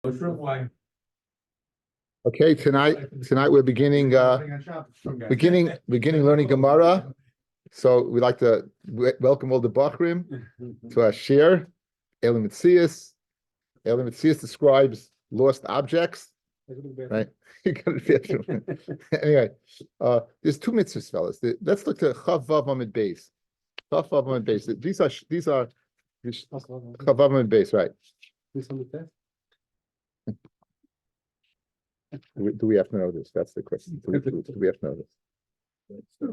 Why? Okay, tonight we're beginning learning Gemara. So we'd like to welcome all the Bachrim to our share. Metzia describes lost objects. Right? Anyway, there's two mitzvahs, fellas. Let's look at Chav Vav Amid Beis. Chav Vav Amid Beis. These are Chav Vav Amid Beis, right? Do we have to know this? That's the question. Do we have to know this?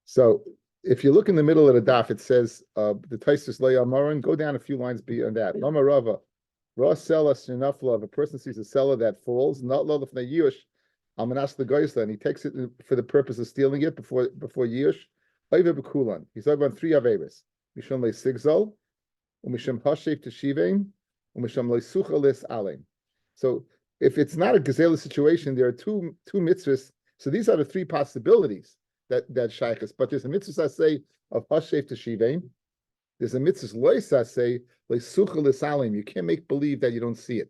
So, if you look in the middle of the daf, it says the Taisus Le'Yal Maran. Go down a few lines beyond that. Lama Rava, Ra Sela Shinafla. If a person sees a seller that falls, not Lolaf Yush, I'm gonna ask the Geisla, and he takes it for the purpose of stealing it before Yush. Oyve Bekulan. He's over on three averis. Misham Le Sigzol, Umisham Hashef Teshivein, Umisham Le Suchalis Alein. So, if it's not a gazela situation, there are two mitzvahs. So these are the three possibilities that shaykhs. But there's a mitzvah say of hashef teshivein. There's a mitzvah loisa say leisucha lesalim. You can't make believe that you don't see it.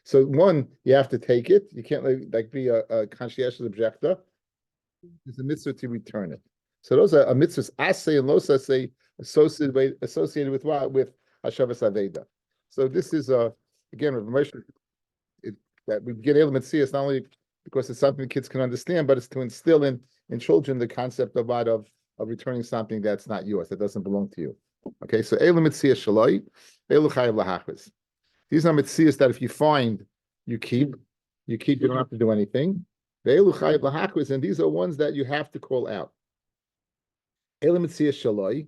So one, you have to take it. You can't like be a conscientious objector. There's a mitzvah to return it. So those are mitzvahs asay and losa say associated with what? With hashavas aveda. So this is again Rabbi Moshe. That we get Metzia not only because it's something kids can understand, but it's to instill in children the concept of returning something that's not yours, that doesn't belong to you. Okay, so Metzia Shaloi, Chayav Lahachris. These are Metzias that if you find, you keep, you don't have to do anything. Chayav Lahachris, and these are ones that you have to call out. Metzia Shaloi,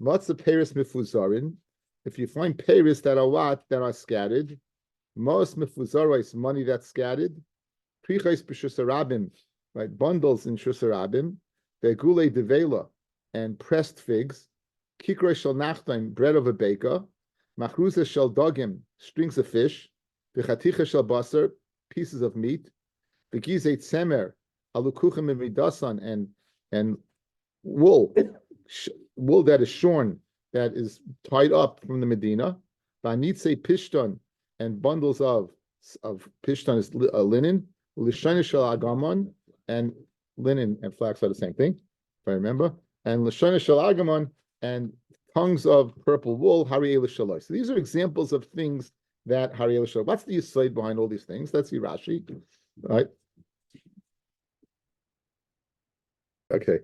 Matzah Peris Mifuzarin. If you find Peris that are scattered, most mefuzaros, money that's scattered, prichos b'shusarabim, right? Bundles in shusarabim, ve'gule devela, and pressed figs, kikroi shel nachtaim, bread of a baker, machruza shel dogim, strings of fish, v'chaticha shel basar, pieces of meat, v'gizeit semer, halukuchim midasan, and wool that is shorn, that is tied up from the Medina, v'anitzei pishton, and bundles of pishtan is linen, l'shayna shel agamon, and linen and flax are the same thing, if I remember, and l'shayna shel agamon, and tongues of purple wool, hariyeh l'shaloi. So these are examples of things that hariyeh l'shaloi. What's the yesod behind all these things? Let's see Rashi, right? Okay.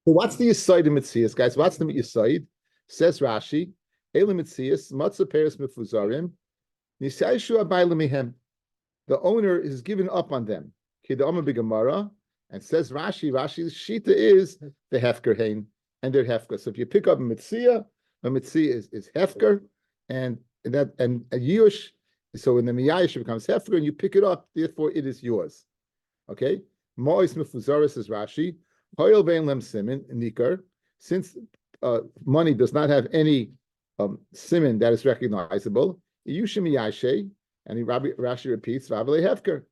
So what's the yesod in Metzias, guys? What's the yesod? Says Rashi. The owner is given up on them. And says Rashi's shita is the hefker hain and their hefker. So if you pick up a Metzia is hefker, and a yush. So in the miyayish it becomes hefker, and you pick it up. Therefore, it is yours. Okay. Mois mefuzaris is Rashi. Hoyel vein lem simin nikar. Since money does not have any siman that is recognizable, Yushim Yashe, and Rashi repeats, Vavale Hefker.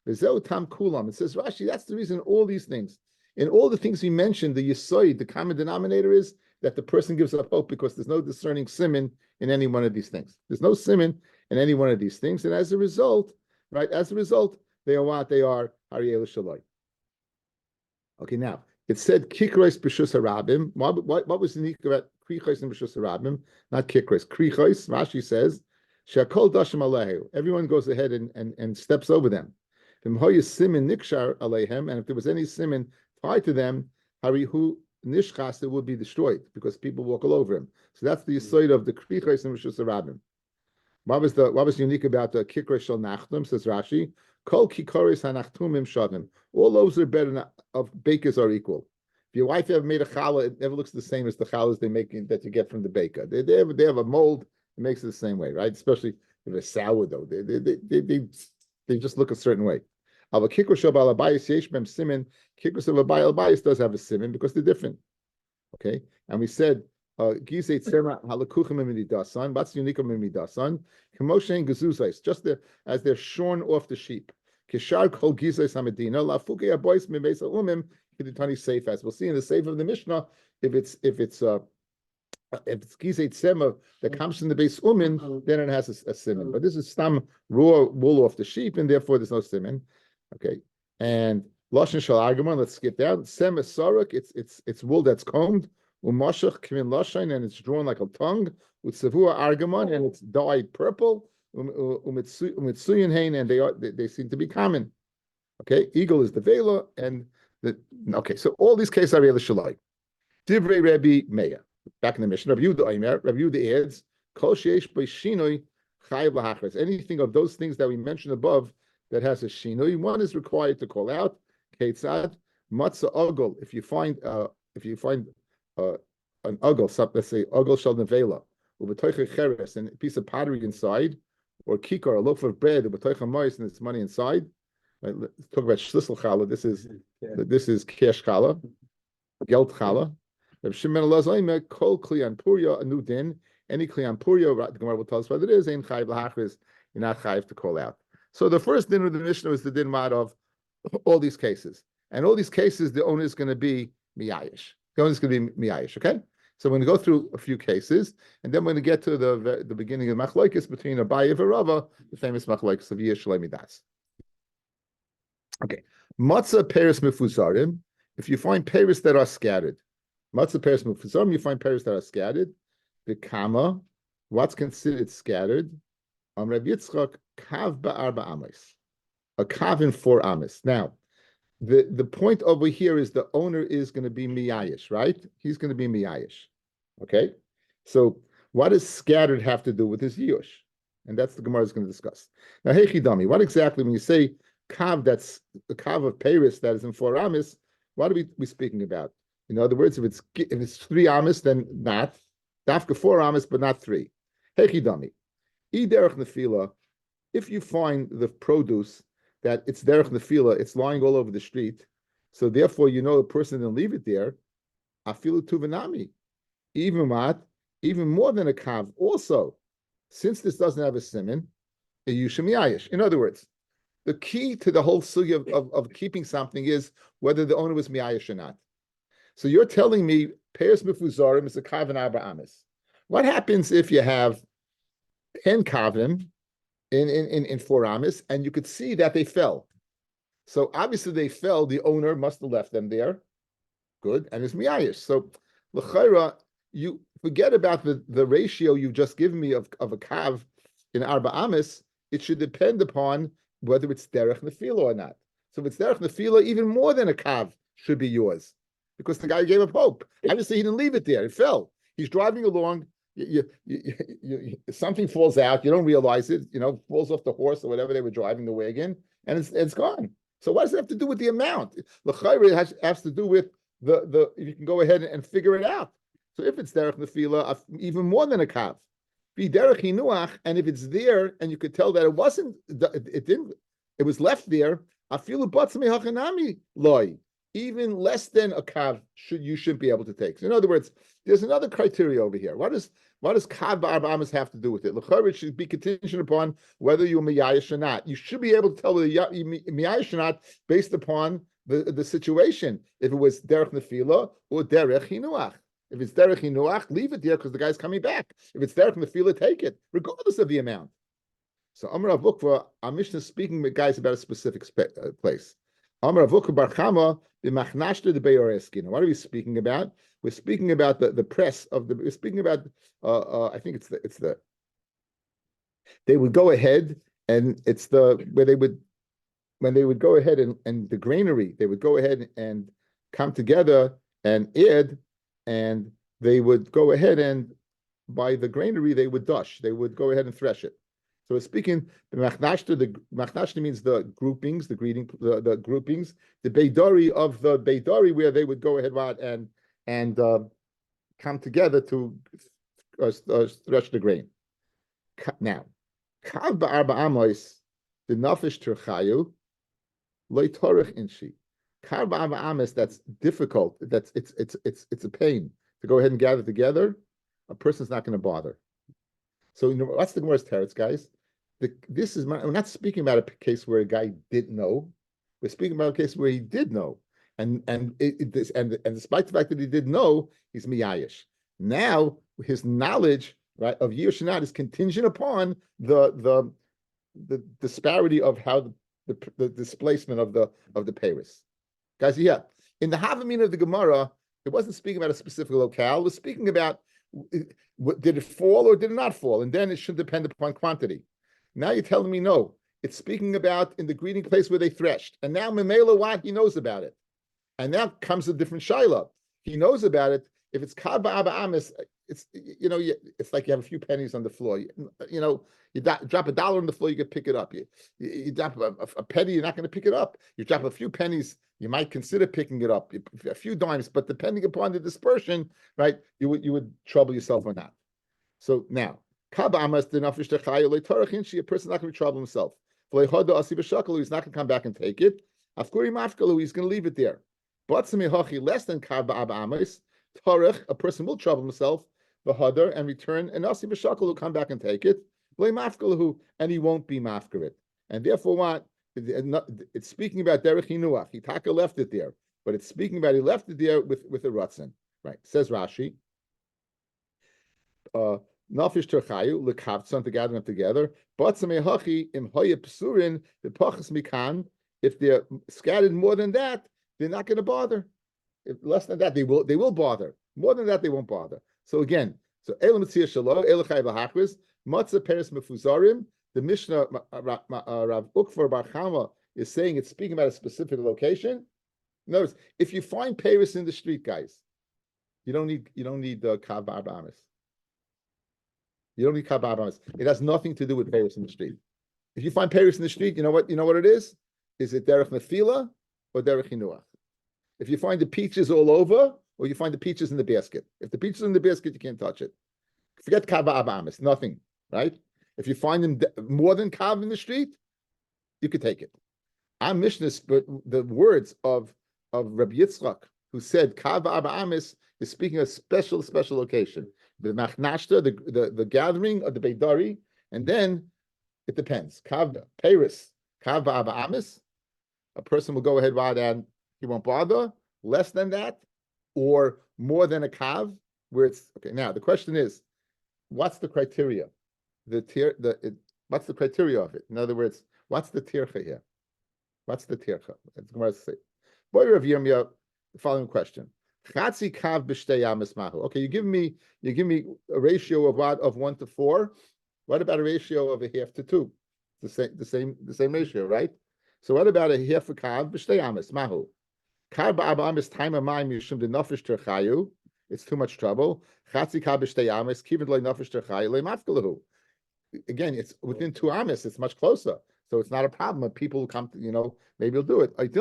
V'zeu tam kulam. It says Rashi, that's the reason all these things. In all the things we mentioned, the yisoid, the common denominator is that the person gives up hope because there's no discerning siman in any one of these things. There's no siman in any one of these things, and as a result, they are what they are, Hariyeh Shaloi. Okay, now it said Kikros B'Shus Harabim. What was the unique about Krichos and B'Shus Harabim? Not Kikros. Krichos, Rashi says, Shakol Dashim Alehu. Everyone goes ahead and steps over them. V'mhoyu Simin Nikshar Alehem, and if there was any Simin tied to them, Harihu Nishchas, it would be destroyed because people walk all over him. So that's the yesod of the Krichos and B'Shus Harabim. What was unique about the Kikros Shel Nachtum? Says Rashi, Kol Kikoris Hanachtumim Shavim. All loaves are better of bakers are equal. If your wife ever made a challah, it never looks the same as the challahs they make that you get from the baker. They have a mold, it makes it the same way, right? Especially if it's sourdough. They just look a certain way. But Kikros Shel Balabayis Yesh Mem Simin, Kikros Shel Balabayis does have a simin because they're different. Okay? And we said Gizeit Sema Halakuchim Mimidasan, what's unique of Mimidasan? Kamoshen Gazuzais, just as they're shorn off the sheep. Kishar Kol Gizais Hamadina, Lafuke Abois Mimesa Umim, Kiditani Seif, as we'll see in the Seif of the Mishnah, if it's If it's Gizet Sema that comes from the base Umin, then it has a siman. But this is some raw wool off the sheep, and therefore there's no siman. Okay. And Lashon Shal Argamon, let's skip down. Sema Saruk, it's wool that's combed. Umashach Kivin Lashain, and it's drawn like a tongue. With Savua Argamon, and it's dyed purple. Umitsuyin Hain, and they seem to be common. Okay, eagle is the vela, and okay. So all these cases are really shalai. Divrei Rabbi Meya. Back in the mission, Rabbi Yehuda adds, Kol sheish b'shinoi chayav lahachris. Anything of those things that we mentioned above that has a shinoi, one is required to call out. Keitzad matzah ogel. If you find an ogel, let's say ogel shel nevela, ubetoicha cheres, and a piece of pottery inside, or kikar, a loaf of bread, ubetoicha mois, and it's money inside. Right, let's talk about shlisel challah. This is cash challah, geld challah. Reb Shimon Elazar kol kliyan puria a new din. Any kliyan puria, the Gemara will tell us what it is. Ein chayiv lahachris. You're not chayiv to call out. So the first din of the Mishnah is the din mad of all these cases, and all these cases the owner is going to be miyayish. The owner is going to be miyayish. Okay. So we're going to go through a few cases, and then we're going to get to the beginning of machlokes between Abaye and Rava, the famous machlokes of Yish Shalei Midas. Okay. Matzah peris mefuzarim. If you find peris that are scattered. Matzah peris mefuzarim, you find peris that are scattered. The kama, what's considered scattered? Rabbi Yitzchak, kav ba'arba amis. A kav in 4 amis. Now, the point over here is the owner is going to be miyayish, right? He's going to be miyayish. Okay? So what does scattered have to do with his yush? And that's the Gemara is going to discuss. Now, hey chidami, what exactly, when you say kav, that's the kav of peris that is in 4 amis, what are we speaking about? In other words, if it's 3 amis, then not. Dafka 4 amis, but not 3. Hey chidami. Derech nefila, if you find the produce that it's derech nefila, it's lying all over the street, so therefore you know the person didn't leave it there, afilu tuvanami, even more than a kav. Also, since this doesn't have a siman, a yushim yayish. In other words, the key to the whole sugya of keeping something is whether the owner was miyayish or not. So you're telling me peres mifuzarim is a kav and arba amis. What happens if you have 10 kavim in 4 amis, and you could see that they fell? So obviously they fell. The owner must have left them there. Good, and it's miyayish. So l'chayra, you forget about the ratio you've just given me of a kav in arba amis. It should depend upon whether it's derech nefila or not. So if it's derech nefila, even more than a kav should be yours, because the guy gave up hope. Obviously he didn't leave it there; it fell. He's driving along. Something falls out, you don't realize it, falls off the horse or whatever they were driving, the wagon, and it's gone. So what does it have to do with the amount? L'chayre has to do with the you can go ahead and figure it out. So if it's derech nefila, even more than a kav, be derech hinuach, and if it's there and you could tell that it was left there, afilu batzmi hachanami loy, even less than a kav you shouldn't be able to take. So in other words, there's another criteria over here. What does kav ba'arba amis have to do with it? L'chayre should be contingent upon whether you're miyayish or not. You should be able to tell whether you're miyayish or not based upon the situation. If it was derech nefila or derech hinuach. If it's derech hinuach, leave it there because the guy's coming back. If it's derech nefila, take it, regardless of the amount. So Amar Avukva, our Mishnah is speaking with guys about a specific place. Amar Avukva bar Chama b'machnashta de beyoreskina. What are we speaking about? We're speaking about the press of the. We're speaking about. I think it's the. They would go ahead, and it's where they would, when they would go ahead and the granary, they would go ahead and come together and add, and they would go ahead and by the granary they would dush. They would go ahead and thresh it. So we're speaking the machnashta means the groupings, the groupings, the beidari of the beidari where they would go ahead and come together to thresh the grain. Now, kav ba'arba amos the nafish terchayu loy torich inshi. Kav ba'arba amos, that's difficult. It's a pain to go ahead and gather together. A person's not going to bother. So what's the Gemara's teretz, guys? We're not speaking about a case where a guy didn't know. We're speaking about a case where he did know, and despite the fact that he did know, he's miyayish. Now his knowledge, right, of year shenat is contingent upon the disparity of how the displacement of the Paris. Guys, yeah. In the Havamina of the Gemara, it wasn't speaking about a specific locale, it was speaking about did it fall or did it not fall? And then it should depend upon quantity. Now you're telling me no. It's speaking about in the greeting place where they threshed. And now Memela what he knows about it. And now comes a different Shaila. He knows about it. If it's Kaba Abba Amis, it's it's like you have a few pennies on the floor. You drop $1 on the floor, you can pick it up. You drop a penny, you're not going to pick it up. You drop a few pennies, you might consider picking it up. A few dimes, but depending upon the dispersion, right, you would trouble yourself or not. So now, Kaba Amas the Nafish Techaya Leitorachinshi, a person not going to trouble himself. He's not going to come back and take it. Afkuri Mafkalu, he's going to leave it there. But less than Kaba Abba Amis, Torach, a person will trouble himself, v'hadar, and return, and Asi b'shakal will come back and take it, and he won't be mafker it. And therefore, what? It's speaking about derech hinuach. He taka left it there, but it's speaking about he left it there with a ratzon. Right? Says Rashi. Nafish terchayu lekavtzon to gather them together. But samehachi im hoya psurin v'pachas mikan. If they're scattered more than that, they're not going to bother. If less than that, they will bother. More than that, they won't bother. So again, Elam Metzia Shalom, Elachai V'Hachris, Matzah Peres Mefuzarim. The Mishnah Rav Ukvar Bar Chama is saying it's speaking about a specific location. Notice, if you find Paris in the street, guys, you don't need Kav Abamis. You don't need Kav Abamis. It has nothing to do with Paris in the street. If you find Paris in the street, you know what it is? Is it Derech Nefila or Derech Hinuach? If you find the peaches all over, or you find the peaches in the basket. If the peaches are in the basket, you can't touch it. Forget Kava Abamis, nothing, right? If you find them more than Kav in the street, you could take it. I'm Mishnah, but the words of Rabbi Yitzchak, who said Kava Abamis, is speaking of a special location. The Machnashta, the gathering of the Beidari, and then it depends. Kav Paris, Kava Abamis, a person will go ahead and he won't bother. Less than that, or more than a kav, where it's okay. Now the question is, what's the criteria? What's the criteria of it? In other words, what's the tircha here? What's the tircha? It's Gemara say. Boy, Rav Yirmiyah, the following question: Chatzi kav b'shtei amis mahu. Okay, you give me a ratio of what, of 1 to 4. What about a ratio of a half to 2? The same ratio, right? So what about a half a kav b'shtei amis mahu? It's too much trouble. Again, it's within 2 amis. It's much closer, so it's not a problem. If people come, maybe you'll do it. Maybe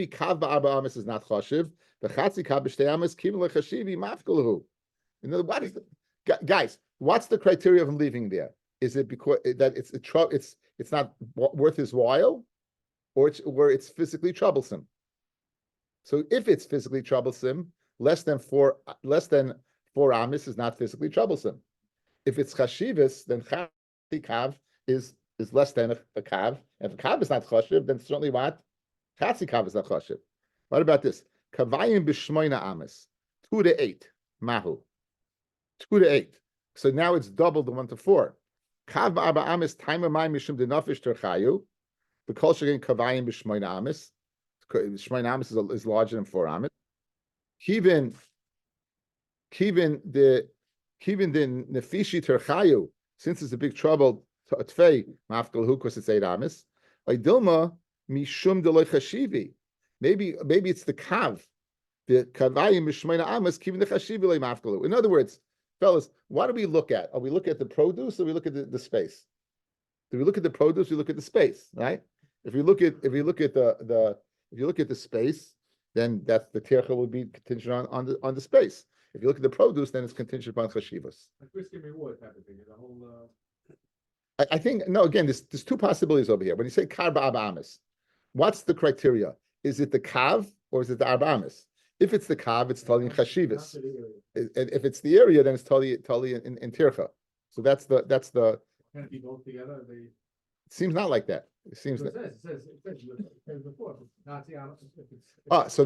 kav ba'arba amis is not chashiv. The chatzi kav b'shtei amis kivin lechashivi mafkalahu. Guys, what's the criteria of him leaving there? Is it because that it's not worth his while? Or it's physically troublesome. So if it's physically troublesome, less than four amis is not physically troublesome. If it's chashivas, then kav is less than a kav. And if a kav is not chashiv, then certainly what? Chatzi kav is not chashiv. What about this? Kavayim b'shmoina amis, 2 to 8 mahu, 2 to 8. So now it's double the 1 to 4. Kav ba'arba amis timer mai mishum denafish terchayu. The culture again kavayim b'shmoina amis. Shmoina amis is larger than 4 amis. Kivin the nefishi terchayu, since it's a big trouble to atfei mafkal hu because it's 8 amis. Aydilma mishum deloy chashivi. Maybe it's the kav, the kavayim b'shmoina amis kivin the chashivi loy mafkal hu. In other words, fellas, what do we look at? Are we look at the produce or we look at the space? Do we look at the produce? We look at the space, right? If you look at the space, then that's the tircha will be contingent on the space. If you look at the produce, then it's contingent upon chashivas. I think no. Again, there's 2 possibilities over here. When you say kar ba'arba amis, what's the criteria? Is it the kav or is it the arba amis? If it's the kav, it's totally in chashivas. And if it's the area, then it's totally in tircha. So that's the. Can it be both together? It seems not like that. It seems that. It says before. So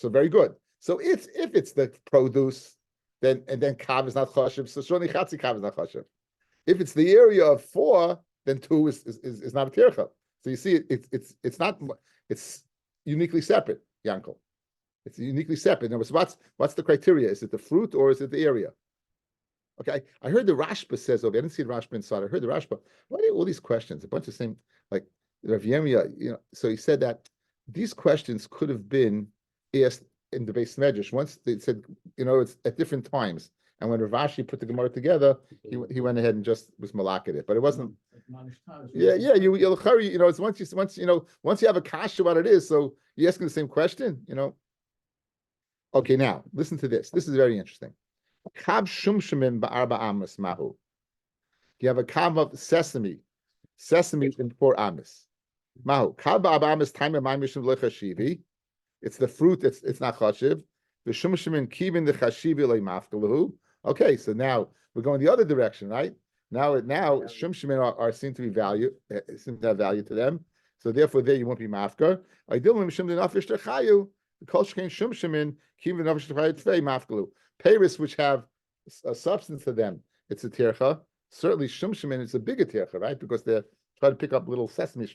very good. So if it's the produce, then kav is not chashiv. So shoni chatzi kav is not chashiv. If it's the area of 4, then 2 is not a tircha. So you see, it's not, it's uniquely separate, Yankel. It's uniquely separate. In other words, what's the criteria? Is it the fruit or is it the area? Okay, I heard the Rashba says over. I didn't see the Rashba inside. I heard the Rashba. Why do all these questions? A bunch of same, like Rabbi Yomi, So he said that these questions could have been asked in the base medrash. Once they said, it's at different times. And when Rav Ashi put the Gemara together, he went ahead and just was malak at it. But it wasn't. Yeah. You'll hurry. It's once you have a kasha what it is. So you're asking the same question. Okay, now listen to this. This is very interesting. Kab shumshimim ba'arba amos mahu. You have a kab of sesame. Sesame in 4 amos. Mahu. Kab ba'arba amos time of my mishum lechashivi. It's the fruit. It's not chashiv. The shumshimim kibin the chashivi le'mafkalahu. Okay, so now we're going the other direction, right? Now shumshimim are seen to be seem to have value to them. So therefore, there you won't be mafkar. Peiris which have a substance to them, it's a tircha. Certainly, shumshimin is a bigger tircha, right? Because they're trying to pick up little sesame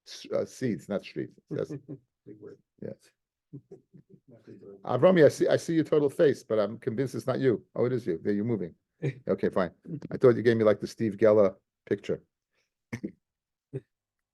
seeds, not streets. Yes. Big word. Yes. Avrami, I see your total face, but I'm convinced it's not you. Oh, it is you. There, you're moving. Okay, fine. I thought you gave me like the Steve Geller picture.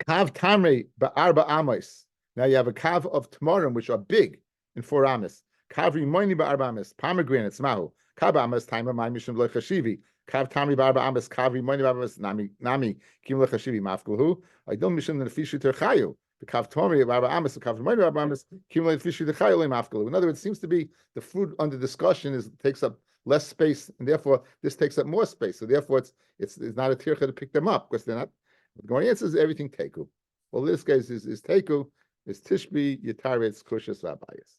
Kav tamre ba'arba amos. Now you have a kav of tamarim, which are big in 4 amos. Kav rimoini ba'arba amos. Pomegranates mahu. Kav amos timer my mishum lechashivi. Kav tamri ba'arba amos. Kav rimoini ba'arba amos. Nami kim lechashivi mafkuhu. I don't mishum lefishu terchayu. The kav tamri ba'arba amos. The kav rimoini ba'arba amos. Kim lefishu terchayu mafkuhu. In other words, it seems to be the fruit under discussion takes up less space, and therefore this takes up more space. So therefore, it's not a tircha to pick them up because they're not. The Gemara answers everything teku. Well, this case is teku, is tishbi, yitaretz, kushas, vabayas.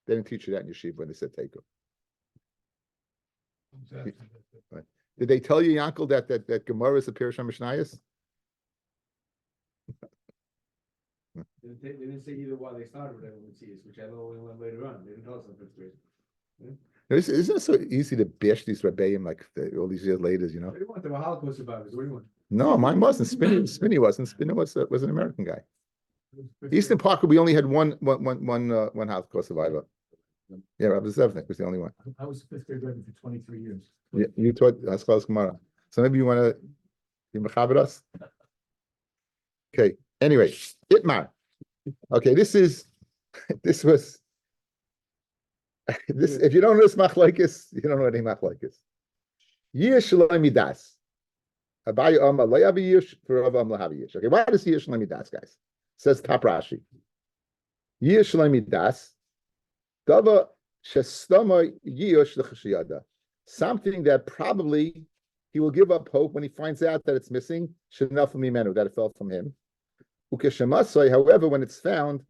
They didn't teach you that in yeshiva when they said teku. Right. Did they tell you, Yankel, that Gemara is a Pirush HaMishnayos? They didn't say either why they started with Metzias, which I know we went later on. They didn't tell us in 5th grade. Isn't it so easy to bash these Rabbeim like all these years later, What do you want? They were Holocaust survivors. What do you want? No, mine wasn't. Spinney wasn't. Spinney was an American guy. Eastern Parker, we only had one Holocaust survivor. Yeah, Rabbi Zevnik was the only one. I was 5th grade Rebbe for 23 years. Yeah, you taught Haskalas Gemara. So maybe you want to be mechaber us? Okay. Anyway, Itmar. Okay, this was. If you don't know this machlokes, you don't know any machlokes. Yish lo midas. Abaye Amma lo yavi yish, for Rav Amma lahavi yish. Okay, why does yish lo midas, guys? Says Top Rashi. Yish lo midas. Dava shestama yish lechashiyada. Something that probably he will give up hope when he finds out that it's missing. Shenafel mimenu, that it fell from him. Ukeshemasoi, however, when it's found,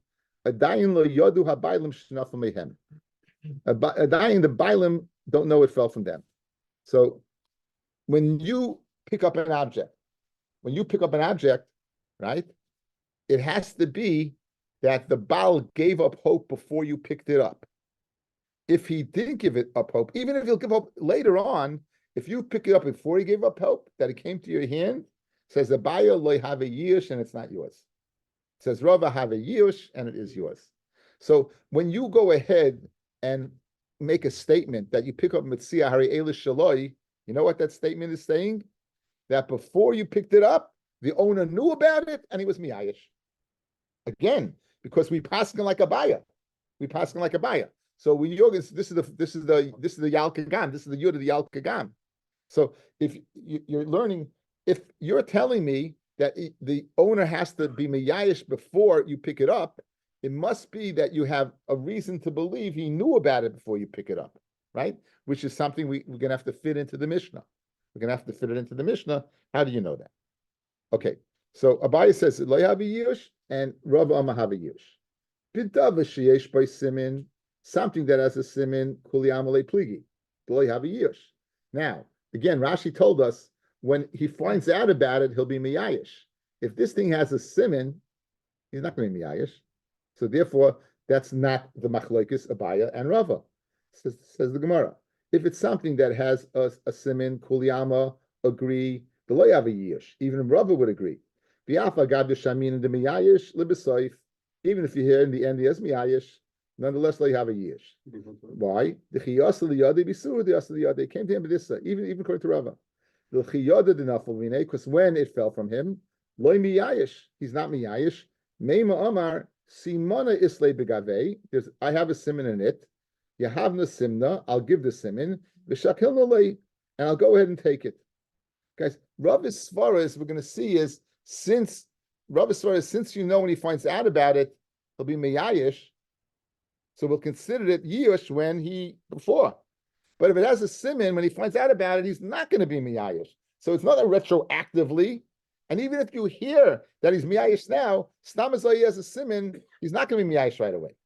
adayin lo yodu habaylim shenafel mehem. Adayin, the baylim don't know it fell from them. So when you pick up an object, right, it has to be that the Baal gave up hope before you picked it up. If he didn't give it up hope, even if he'll give up later on, if you pick it up before he gave up hope, that it came to your hand, says the Baal loy have a yish and it's not yours. It says Rava have a yish and it is yours. So when you go ahead and make a statement that you pick up Metzia Hari Elish Shaloi, you know what that statement is saying? That before you picked it up, the owner knew about it and he was miyayish. Again, because we passing like a buyer. So when you're this is the Yal Kagam, this is the Yud of the Yal Kagam. So if you're learning, if you're telling me that the owner has to be miyayish before you pick it up, it must be that you have a reason to believe he knew about it before you pick it up, right? Which is something we're going to have to fit into the Mishnah. We're going to have to fit it into the Mishnah. How do you know that? Okay, so Abaye says, Lo yavi yush, and Rav Amma have a yush. Bidav sheyesh by simin, something that has a simin, kuli amalei pligi. Lo yavi yush. Now, again, Rashi told us, when he finds out about it, he'll be miyayish. If this thing has a simin, he's not going to be miyayish. So therefore, that's not the machlokes Abaye and Rava. Says the Gemara. If it's something that has a simin, kuliyama, agree, the loyav even Rabbi would agree. Biafa gab shamin and the miyayish libesoif. Even if you hear in the end he has miyayish, nonetheless loyav a yish. Why? The chiyasa liyade bisur the yasa liyade came to him with this. Even according to Rava, the chiyada dinafal mine because when it fell from him, loy miyayish. He's not miyayish. Meima Amar simona islay begave. I have a simin in it. You have the simna, I'll give the simin, and I'll go ahead and take it. Guys, Rabbi's svaras we're going to see is since you know when he finds out about it, he'll be meyayish. So we'll consider it yish when before. But if it has a simin, when he finds out about it, he's not going to be meyayish. So it's not a retroactively. And even if you hear that he's miyayish now, stamazai has a simin, he's not going to be miyayish right away.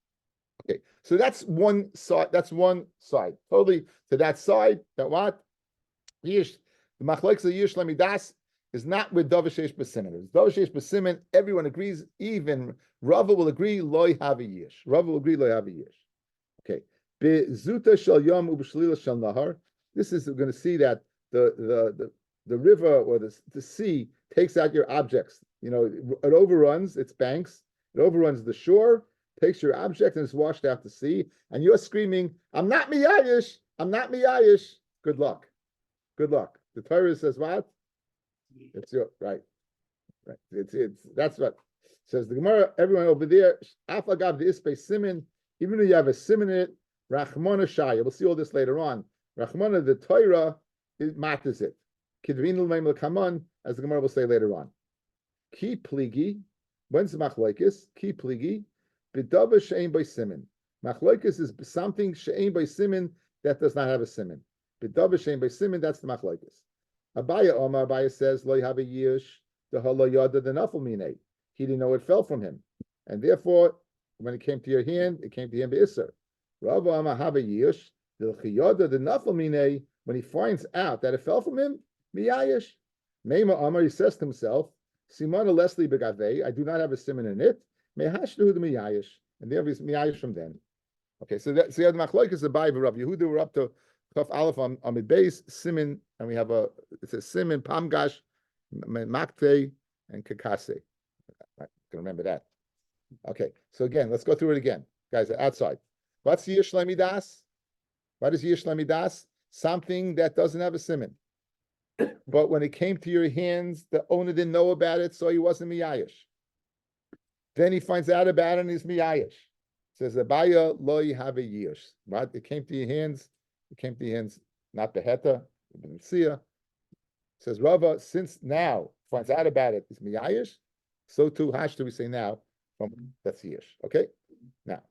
Okay, so that's one side. Totally to that side. That what? Yish, the machlokes of Yish Lamidas is not with Davashesh B'Simin. Davashesh B'Simin, everyone agrees. Even Rava will agree. Loy have a Yish. Rava will agree. Loy have a Yish. Okay. Bezuta shel yom ub'shlila shel nahar. This is we're going to see that the river or the sea takes out your objects. You know, it overruns its banks. It overruns the shore. Takes your object and is washed out to sea, and you're screaming, "I'm not miyayish! I'm not miyayish!" Good luck. Good luck. The Torah says what? It's your right. It's that's what says the Gemara. Everyone over there, afagav the ispe simin. Even though you have a simin in it, rachmana shaya. We'll see all this later on. Rachmana the Torah matters it. Kidvin l'meim l'kaman, as the Gemara will say later on. Ki pligi. When's the machlokes? Ki pligi. B'dava she'ein by simin. Machlokes is something she'ein by simin that does not have a simin. B'dava she'ein by simin, that's the machlokes. Abaya says, lo have a yish, the haloyada the nafal mine. He didn't know it fell from him. And therefore, when it came to your hand, it came to him be'isser. Rabbi Amar have a yish, the chiyada the nafal mine, when he finds out that it fell from him, miyayish. Meima Amar, he says to himself, Simona Leslie begave, I do not have a simin in it. Mehashdu the miyayish, and there is miyayish from then. Okay, so you have the machlokes the Rabbi Rav Yehuda. We're up to Chaf Aleph on mid base simin, and we have it says simin pamgash, makte, and kakase. I can remember that. Okay, so again, let's go through it again, guys. Outside, what's yish lamidas? What is yish lamidas? Something that doesn't have a simin, but when it came to your hands, the owner didn't know about it, so he wasn't miyayish. Then he finds out about it and he's miyayish. Says Abaya lo have a yish. Right? It came to your hands. It came to your hands, not beheta, Metzia. Says Rava, since now finds out about it, is miyayish. So too, hash do we say now? That's yish. Okay. Now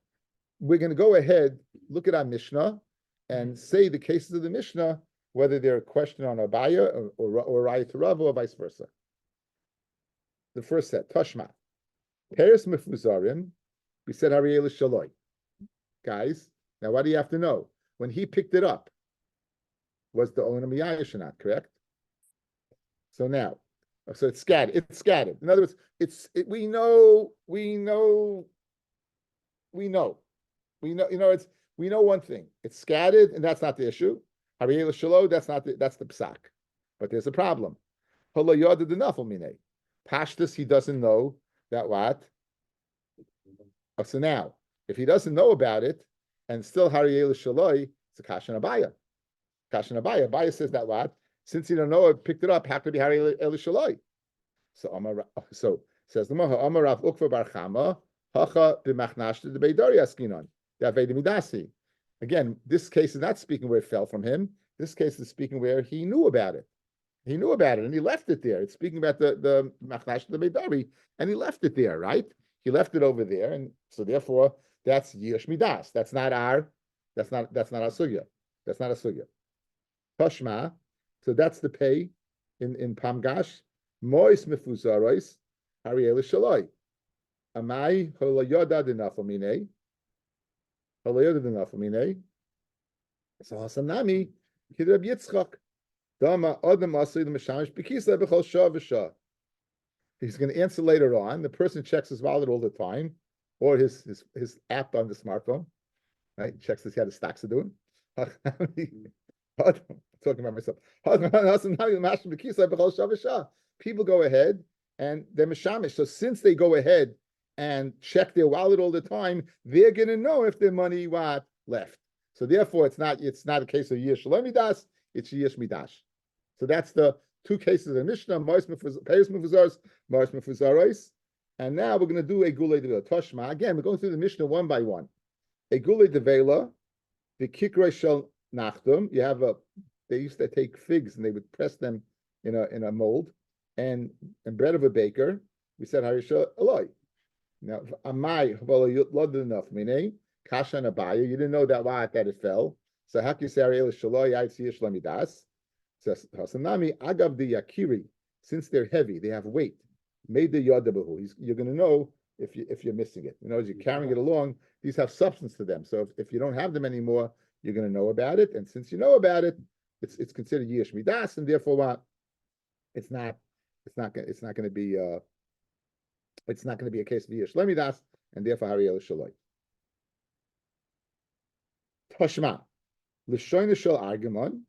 we're going to go ahead, look at our Mishnah, and say the cases of the Mishnah, whether they're a question on Abaya or Raya to Rava or vice versa. The first set, Tashma. Paris mefuzarim, we said Ariel Shaloi. Guys, now what do you have to know? When he picked it up, was the owner miyayish or not? Correct. So now, so it's scattered. It's scattered. In other words, we know. We know. We know one thing. It's scattered, and that's not the issue. Ariel Shaloi, that's the psak. But there's a problem. Holo yoda the nafal mine. Pashtus, he doesn't know. That what? So now, if he doesn't know about it, and still Hariyel Shaloi, it's a Kashan Abaya. Kashan Abaya. Abaya says that what? Since he don't know it, picked it up, how could it be Hariyel Shaloi? So says the Maha, Amar Rav Ukva Bar Chama, Hacha b'machnashta the Beidari Askinon, that Midasi. Again, this case is not speaking where it fell from him. This case is speaking where he knew about it. He knew about it and he left it there. It's speaking about the Machnash the Beidari, and he left it there, right? He left it over there, and so therefore that's Yish Midas. That's not our sugya. That's not a sugya. Tashma, so that's the pay in Pamgash. Mois mefuzarois Ariel Shaloi. Amai holayoda dinafamine. Holayoda dinafamine. So Hasanami Kidrab Yitzchak. He's going to answer later on. The person checks his wallet all the time, or his app on the smartphone. Right? Checks to see how the stocks are doing. I'm talking about myself. People go ahead and they're mishamish. So since they go ahead and check their wallet all the time, they're gonna know if their money what left. So therefore, it's not a case of yish midas, it's yish midash. So that's the two cases of the Mishnah, Ma'is Mefuzaros, Ma'is Mefuzaros. And now we're going to do a Gulei Devela. Toshma. Again, we're going through the Mishnah one by one. A Gulei Devela, the Kikrei Shel Nachdom. You have they used to take figs and they would press them in a mold, and bread of a baker. We said Harisha Eloi. Now, Amai, enough, meaning Kasha and Abaya. You didn't know that it fell. So Haki Sariel Shaloi Yaitzi Shlamidas. Says Hasanami Agav the Yakiri, since they're heavy, they have weight. Made the Yadabahu. You're going to know if you're missing it. As you're carrying it along, these have substance to them. So if you don't have them anymore, you're going to know about it. And since you know about it, it's considered Yish Midas, and therefore what? It's not going to be a case of Yish Lemidas, and therefore Hariel Shaloi. Toshma L'shoyna Shel Argamon.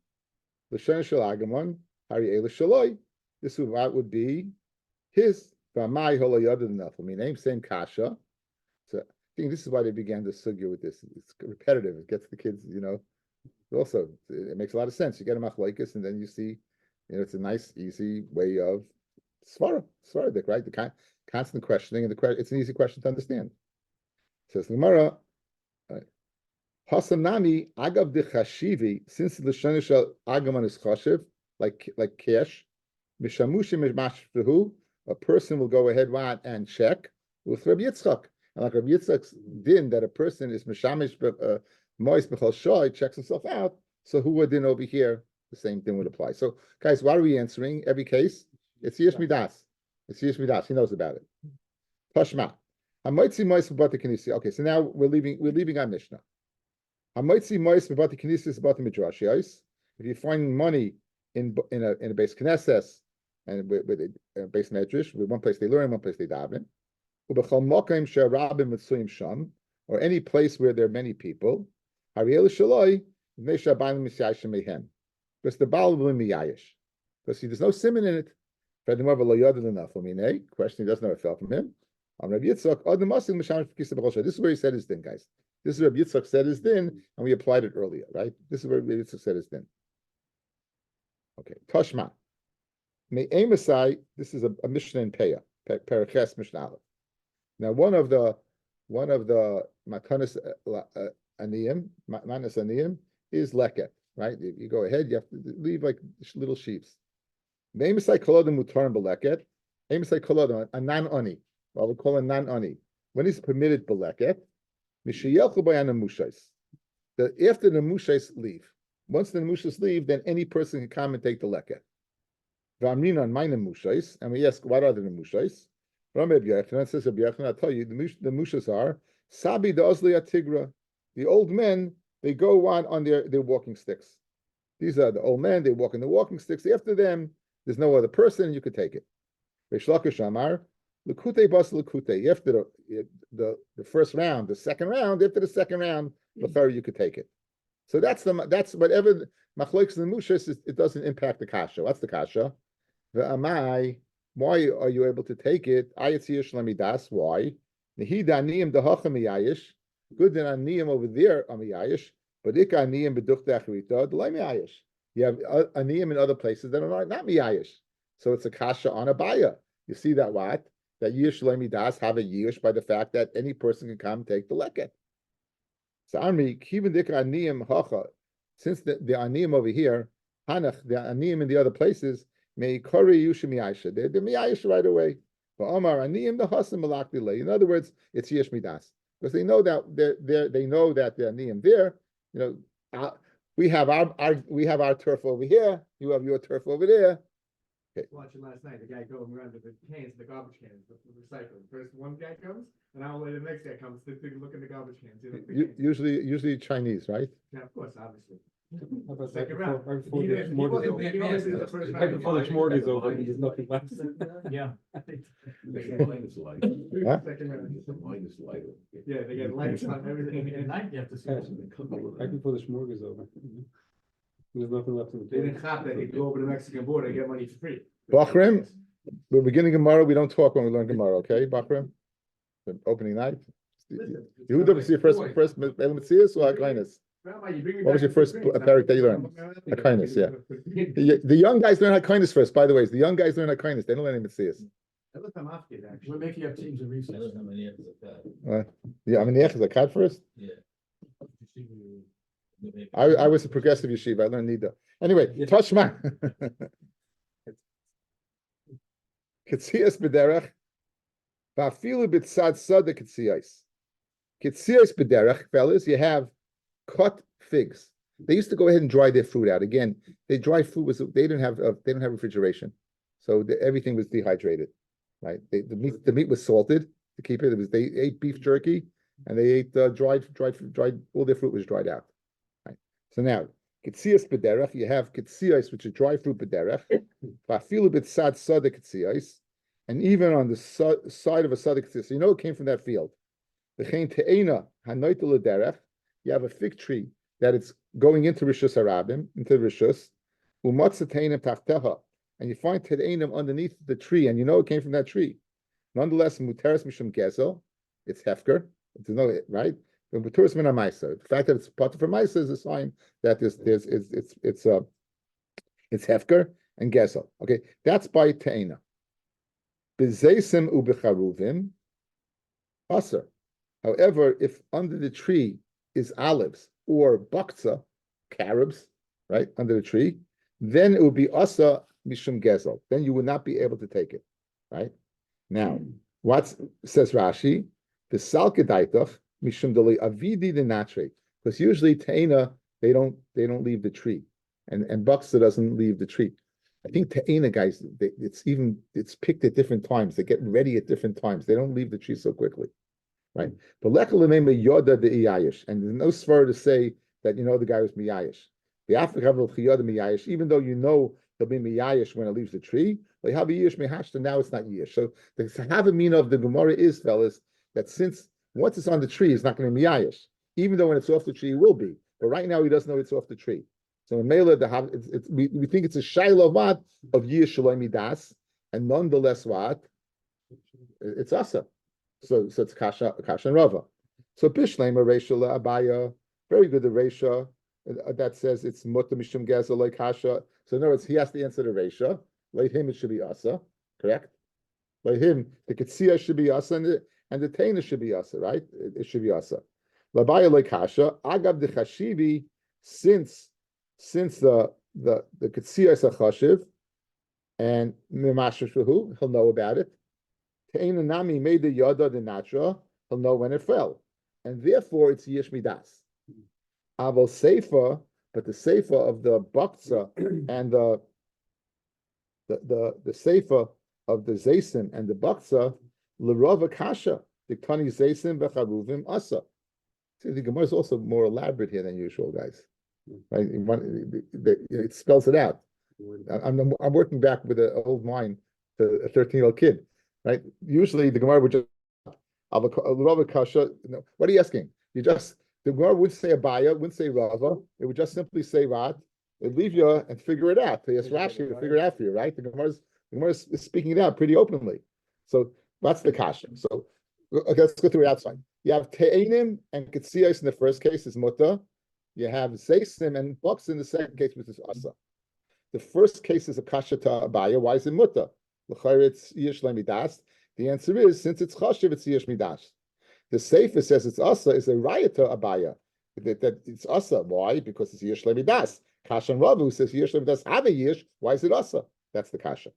L'shoyna Shel Argamon Hariel Shaloi. This would be his V'amai holoyadin nafel. Same kasha. So I think this is why they began to sugya with this. It's repetitive. It gets the kids, Also, it makes a lot of sense. You get a machlokes, and then you see, it's a nice, easy way of svaradik, right? The constant questioning, and it's an easy question to understand. Says the Gemara, Hasanami agav de chashivi, since the shonishal agaman is chashiv, like cash, mishamushim mashpehu. A person will go ahead and check with Rabbi Yitzchak. And like Rabbi Yitzchak's din that a person is mishamish moist b'chol shoy, checks himself out. So who would din over here? The same thing would apply. So guys, why are we answering every case? It's Yish Midas. It's Yish Midas. He knows about it. Tashma. Hamaitzi moist b'bati kinisi. Okay, so now we're leaving our Mishnah. Hamaitzi moist b'bati kinisi is about the midrash. If you find money in a base knesses, and with a base medrash, with one place they learn, one place they daven, or any place where there are many people, because the Baal will be miyayish. Because there's no simon in it. Question, he doesn't know it fell from him. This is where he said his din, guys. This is where Rabbi Yitzchak said his din, and we applied it earlier, right? This is where Rabbi Yitzchak said his din. Okay, Toshma. This is a Mishnah in Peah, Paraches Mishnah Aleph. Now, one of the Matanis Aniyim, Manas Aniyim, is leket, right? You go ahead, you have to leave like little sheaves. Me'emisai kolodim mutarim beleket. Me'emisai kolodim, a non-ani. Well, we call a non-ani. When is permitted beleket? Mishiyelchu bayan mushais. After the mushais leave. Once the mushais leave, then any person can come and take the leket. And we ask, what are the mushais? Says I'll tell you, the mushas are Sabi the Ozli Tigra. The old men, they go on their walking sticks. These are the old men, they walk in the walking sticks. After them, there's no other person, you could take it. Amar, Lakute bas Lakute. After the first round, the second round, after the second round, you could take it. So that's whatever machlokes and the mushas, it doesn't impact the kasha. What's the kasha? Why are you able to take it? Why? Good than aniyim over there amiyayish, but ik aniyim beduchte achrita delay miyayish. You have aniyim in other places that are not miyayish. So it's a kasha on a baya. You see that what? That yish lemidas have a yish by the fact that any person can come and take the leket. So Amri, even the aniyim hacha, since the aniyim over here, hanach, the aniyim in the other places, may kari yushim miyayish. They're miyayish right away. But Omar aniyim the hasim malak delay. In other words, it's yish midas. Because they know that they know that the aniyim there. We have our turf over here. You have your turf over there. Okay. Watching last night, the guy going around with the garbage cans, the recycling. First one guy comes, and hour later the next guy comes to look in the garbage cans. Usually Chinese, right? Yeah, of course, obviously. How about Second right round. before the smorgasbord is over? Right before the smorgasbord is over, there's nothing left. Yeah. Second round. Yeah, they get lights on everything. At night, you have to see. Right before the smorgasbord is over. There's nothing left in the They didn't table. have that, they go over the Mexican border, get money for free. Bachrim? We're beginning Gemara, we don't talk when we learn Gemara, okay, Bachrim? The opening night? Listen, You was your first Metzia or Aquinas? Rabbi, you bring me What was back your to first the Greeks. parak that you learned? Aquinas, yeah. The young guys learn Aquinas first, by the way. The young guys learn Aquinas. They don't learn any Metzias. We're making up teams of research. Yeah, I mean, the Ech is a cat first. I was a progressive yeshiva. I learned Nida. Anyway, Tashma. Ketzias b'derech. Va'afilu b'tzad sada ketzias. Ketzias b'derech, fellas, you have cut figs. They used to go ahead and dry their fruit out. Again, they dry food they didn't have refrigeration, so everything was dehydrated. Right? The meat was salted to keep it. They ate beef jerky and they ate dried. All their fruit was dried out. Right. So now ketzias b'derech, you have ketzias, which is dry fruit b'derech. Va'afilu b'tzad sada ketzias, and even on the side of a sada ketzias, so you know it came from that field. V'chein te'ena hanoita l'derech. You have a fig tree that it's going into Rishus Harabim, into Rishus, umatzateinim tachteha, and you find teinim underneath the tree, and you know it came from that tree. Nonetheless, muteres mishum gezel, it's hefker. There's no right. But muteres min ha'maisa. The fact that it's part of a maisa is a sign that it's hefker and gezel. Okay, that's by teina. Bezeisim ubecharuvim aser. However, if under the tree is olives or bakza, carobs, right, under the tree, then it would be asa mishum gezel. Then you would not be able to take it, right? Now, what says Rashi? The salkedaitach mishum deli avidi the natre, because usually teina they don't leave the tree, and bakza doesn't leave the tree. I think teina guys, it's picked at different times. They get ready at different times. They don't leave the tree so quickly. Right, but yoda the iyayish, and there's no svar to say that the guy was miyayish. The Africa miyayish, even though you know he'll be miyayish when it leaves the tree. Like have a yish mehashta, now it's not yish. So the havamina of the Gemara is, fellas, that since once it's on the tree, it's not going to be miyayish. Even though when it's off the tree, it will be. But right now he doesn't know it's off the tree. So in Mela, we think it's a shayla of yish shaloi midas, and nonetheless what? It's asa. So it's kasha and rava. So Bishlema Reisha Abaya, very good the Reisha that says it's muta mishum gezel like kasha. So in other words, he has to answer the Reisha. Like him, it should be asa, correct? Like him, the Ketsia should be asa and the Taina should be asa, right? It should be asa. Labaya like kasha. Agab the chashivi, since the Ketsia is a chashiv and mimashahu, he'll know about it. Nami made the yada the natra, he'll know when it fell, and therefore it's yish midas. Aval seifa, but the seifa of the bakza and the seifa of the zaysim and the bakza l'rava kasha the tani zaysim becharuvim asa. See, the Gemara is also more elaborate here than usual, guys. Right? It spells it out. I'm working back with an old mind to a 13-year-old kid. Right? Usually the Gemara would just Rava Kasha. What are you asking? The Gemara wouldn't say Abaya, wouldn't say Rava. It would just simply say Rat. It'd leave you and figure it out. Yes, Rashi to figure it out for you, right? The Gemara is speaking it out pretty openly. So that's the Kasha. So okay, let's go through it outside. You have Te'enim and Ketsias in the first case is Mutta. You have Zaysim and Bucks in the second case, which is Asa. The first case is a Kasha to Abaya. Why is it Mutta? It's yish midas. The answer is, since it's chashiv, it's yish midas. The Sefer says it's asa is a rayata abaya. That it's asa. Why? Because it's yish midas. Kasha and Ravu says yish midas have a yish. Why is it asa? That's the kasha.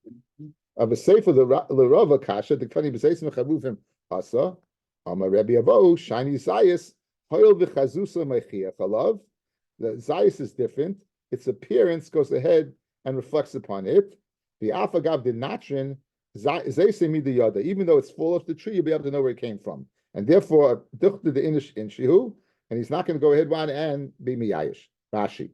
Of the Sefer the Rava kasha the tani b'seisim chavuvim asa. Amar Rabbi Avo shiny zayis hoil v'chazusa meichiach alav. The zayis is different. Its appearance goes ahead and reflects upon it. The afagav the natrin zaysemi the yada. Even though it's full of the tree, you'll be able to know where it came from, and therefore duchta the inish in shihu, and he's not going to go ahead one and be miyayish. Rashi,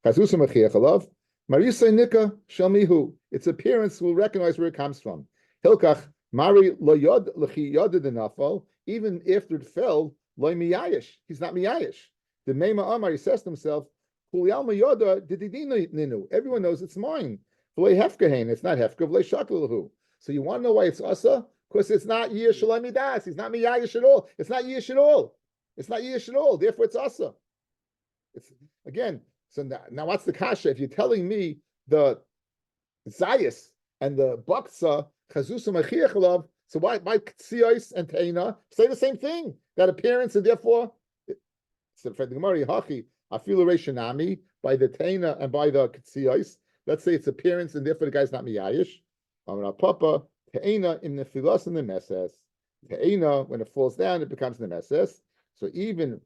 chazusa mechiachalav marisa nika shalmihu. Its appearance will recognize where it comes from. Hilkach mari lo yod lechi yada the nafal. Even after it fell, lo miyayish. He's not miyayish. The Meima Amar, he says to himself, Everyone knows it's mine. It's not hefka. So you want to know why it's asa? Because it's not Yir Shalom Das. He's not Miyayish at all. It's not Yish at all. It's not Yish at all. Therefore, it's asa. It's again. So now what's the kasha? If you're telling me the Zayas and the Baksa Chazusa Machiach, so why Ksios and Teina say the same thing? That appearance, and therefore, so for the Gemara Hachi Afilu Reishanami by the Teina and by the Ksios. Let's say it's appearance, and therefore the guy's not Miyayish. Papa Teina in the Filas and the Meses. Teina, when it falls down, it becomes the Meses. So even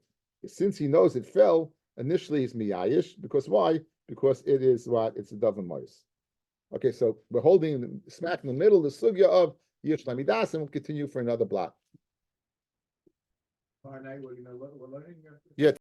since he knows it fell, initially he's Miyayish. Because why? Because it is what? It's a Dove and Mois. Okay, so we're holding smack in the middle, the sugya of Yish Lamidas, and we'll continue for another block. We're learning. Yeah.